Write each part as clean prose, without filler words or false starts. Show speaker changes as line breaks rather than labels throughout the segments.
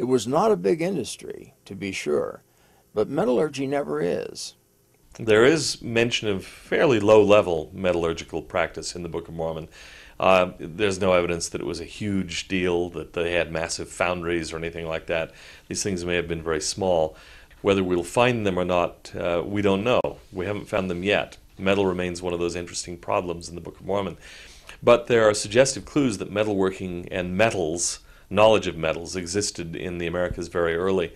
It was not a big industry, to be sure, but metallurgy never is.
There is mention of fairly low-level metallurgical practice in the Book of Mormon. There's no evidence that it was a huge deal, that they had massive foundries or anything like that. These things may have been very small. Whether we'll find them or not, we don't know. We haven't found them yet. Metal remains one of those interesting problems in the Book of Mormon. But there are suggestive clues that metalworking and metals, knowledge of metals, existed in the Americas very early.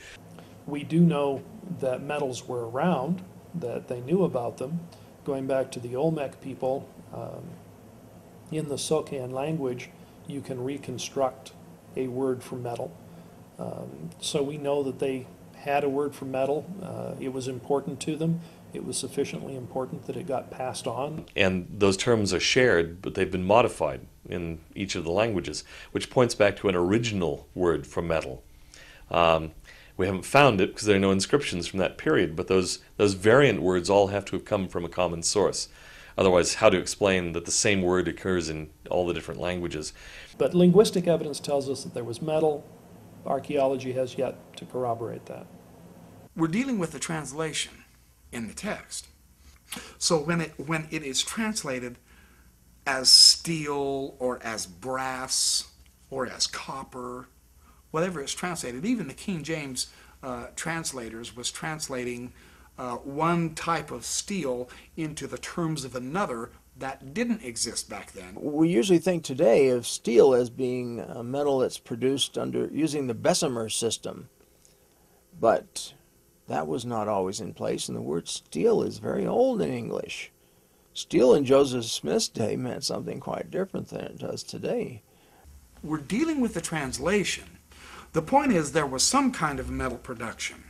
We do know that metals were around, that they knew about them. Going back to the Olmec people, in the Socan language, you can reconstruct a word for metal. So we know that they had a word for metal. It was important to them. It was sufficiently important that it got passed on.
And those terms are shared, but they've been modified in each of the languages, which points back to an original word for metal. We haven't found it because there are no inscriptions from that period, but those variant words all have to have come from a common source. Otherwise, how to explain that the same word occurs in all the different languages?
But linguistic evidence tells us that there was metal. Archaeology has yet to corroborate that.
We're dealing with the translation in the text. So when it is translated as steel or as brass or as copper, whatever it's translated, even the King James translators was translating one type of steel into the terms of another that didn't exist back then.
We usually think today of steel as being a metal that's produced using the Bessemer system, but that was not always in place, and the word steel is very old in English. Steel in Joseph Smith's day meant something quite different than it does today.
We're dealing with the translation. The point is there was some kind of metal production.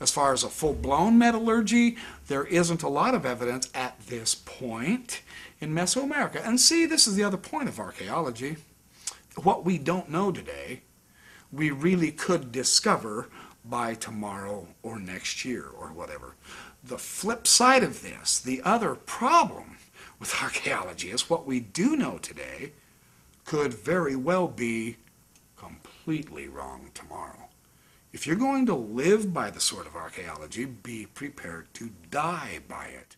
As far as a full-blown metallurgy, there isn't a lot of evidence at this point in Mesoamerica. And see, this is the other point of archaeology. What we don't know today, we really could discover by tomorrow or next year or whatever. The flip side of this, the other problem with archaeology is what we do know today could very well be completely wrong tomorrow. If you're going to live by the sword of archaeology, be prepared to die by it.